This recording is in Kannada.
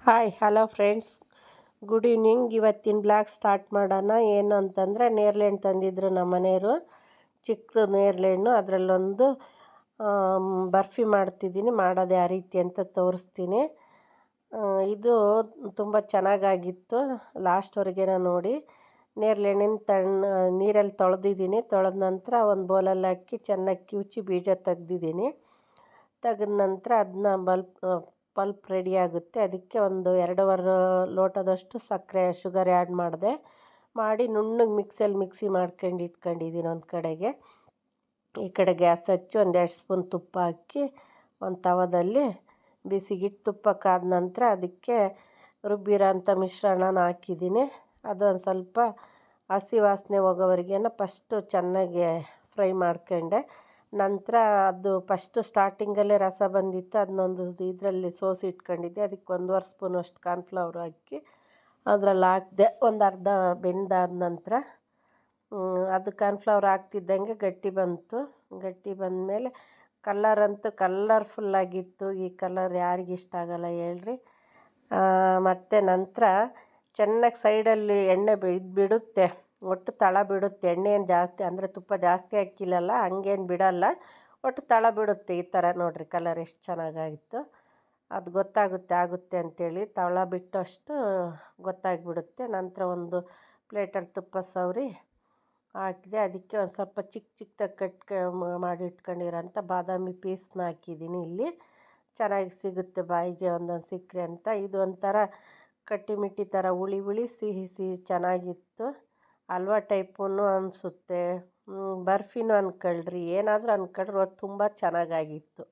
Hi hello friends, good evening. ಇವತ್ತಿನ ಬ್ಲಾಗ್ ಸ್ಟಾರ್ಟ್ ಮಾಡೋಣ. ಏನು ಅಂತಂದರೆ, ನೇರ್ಲೆಹಣ್ಣು ತಂದಿದ್ರು ನಮ್ಮ ಮನೆಯವರು, ಚಿಕ್ಕದು ನೇರ್ಲೆಹಣ್ಣು. ಅದರಲ್ಲೊಂದು ಬರ್ಫಿ ಮಾಡ್ತಿದ್ದೀನಿ. ಮಾಡೋದು ಯಾವ ರೀತಿ ಅಂತ ತೋರಿಸ್ತೀನಿ. ಇದು ತುಂಬ ಚೆನ್ನಾಗಾಗಿತ್ತು. ಲಾಸ್ಟ್ವರೆಗೆ ನೋಡಿ. ನೇರ್ಲೆಹಣ್ಣಿನ ನೀರಲ್ಲಿ ತೊಳೆದಿದ್ದೀನಿ. ತೊಳೆದ ನಂತರ ಒಂದು ಬೌಲಲ್ಲಿ ಹಾಕಿ ಚೆನ್ನಾಗಿ ಕಿವುಚಿ ಬೀಜ ತೆಗ್ದಿದ್ದೀನಿ. ತೆಗೆದ ನಂತರ ಅದನ್ನ ಪಲ್ಪ್ ರೆಡಿ ಆಗುತ್ತೆ. ಅದಕ್ಕೆ ಒಂದು 2.5 ಲೋಟದಷ್ಟು ಶುಗರ್ ಆ್ಯಡ್ ಮಾಡಿ ನುಣ್ಣಗೆ ಮಿಕ್ಸಿ ಮಾಡ್ಕೊಂಡು ಇಟ್ಕೊಂಡಿದ್ದೀನಿ ಒಂದು ಕಡೆಗೆ. ಈ ಕಡೆ ಗ್ಯಾಸ್ ಹಚ್ಚಿ 1-2 ಸ್ಪೂನ್ ತುಪ್ಪ ಹಾಕಿ ಒಂದು ತವದಲ್ಲಿ ಬಿಸಿಗಿಟ್ಟು ತುಪ್ಪ ಕಾದ ನಂತರ ಅದಕ್ಕೆ ರುಬ್ಬಿರೋ ಅಂಥ ಮಿಶ್ರಣನ ಹಾಕಿದ್ದೀನಿ. ಅದೊಂದು ಸ್ವಲ್ಪ ಹಸಿ ವಾಸನೆ ಹೋಗೋವರೆಗೆ ಫಸ್ಟು ಚೆನ್ನಾಗಿ ಫ್ರೈ ಮಾಡ್ಕೊಂಡೆ. ನಂತರ ಅದು ಫಸ್ಟು ಸ್ಟಾರ್ಟಿಂಗಲ್ಲೇ ರಸ ಬಂದಿತ್ತು, ಅದನ್ನೊಂದು ಇದರಲ್ಲಿ ಸೋಸಿ ಇಟ್ಕೊಂಡಿದ್ದೆ. ಅದಕ್ಕೆ 1.5 ಸ್ಪೂನಷ್ಟು ಕಾರ್ನ್ಫ್ಲವರ್ ಹಾಕಿ ಅದರಲ್ಲಿ ಹಾಕಿದೆ. ಒಂದು ಅರ್ಧ ಬೆಂದಾದ ನಂತರ ಅದು ಕಾರ್ನ್ಫ್ಲವರ್ ಹಾಕ್ತಿದ್ದಂಗೆ ಗಟ್ಟಿ ಬಂದಮೇಲೆ ಕಲ್ಲರಂತೂ ಕಲ್ಲರ್ಫುಲ್ಲಾಗಿತ್ತು. ಈ ಕಲರ್ ಯಾರಿಗಿಷ್ಟ ಆಗಲ್ಲ ಹೇಳ್ರಿ. ಮತ್ತು ನಂತರ ಚೆನ್ನಾಗಿ ಸೈಡಲ್ಲಿ ಎಣ್ಣೆ ಬಿಡುತ್ತೆ, ಒಟ್ಟು ತಳ ಬಿಡುತ್ತೆ. ಎಣ್ಣೆ ಏನು ಜಾಸ್ತಿ ಅಂದರೆ ತುಪ್ಪ ಜಾಸ್ತಿ ಹಾಕಿಲ್ಲಲ್ಲ, ಹಂಗೇನು ಬಿಡಲ್ಲ, ಒಟ್ಟು ತಳ ಬಿಡುತ್ತೆ. ಈ ಥರ ನೋಡಿರಿ, ಕಲರ್ ಎಷ್ಟು ಚೆನ್ನಾಗಾಗಿತ್ತು. ಅದು ಆಗುತ್ತೆ ಅಂಥೇಳಿ ತಳ ಬಿಟ್ಟಷ್ಟು ಗೊತ್ತಾಗಿಬಿಡುತ್ತೆ. ನಂತರ ಒಂದು ಪ್ಲೇಟಲ್ಲಿ ತುಪ್ಪ ಸವರಿ ಹಾಕಿದೆ. ಅದಕ್ಕೆ ಒಂದು ಸ್ವಲ್ಪ ಚಿಕ್ಕದಾಗಿ ಮಾಡಿ ಇಟ್ಕೊಂಡಿರೋಂಥ ಬಾದಾಮಿ ಪೀಸ್ನ ಹಾಕಿದ್ದೀನಿ. ಇಲ್ಲಿ ಚೆನ್ನಾಗಿ ಸಿಗುತ್ತೆ, ಬಾಯಿಗೆ ಒಂದೊಂದು ಸಿಕ್ಕರೆ ಅಂತ. ಇದು ಒಂಥರ ಕಟ್ಟಿಮಿಟ್ಟಿ ಥರ ಹುಳಿ ಸಿಹಿ ಚೆನ್ನಾಗಿತ್ತು. ಹಲ್ವಾ ಟೈಪೂ ಅನಿಸುತ್ತೆ, ಬರ್ಫಿನೂ ಅಂದ್ಕೊಳ್ರಿ, ಏನಾದರೂ ಅಂದ್ಕೊಳ್ರಿ. ತುಂಬ ಚೆನ್ನಾಗಾಗಿತ್ತು.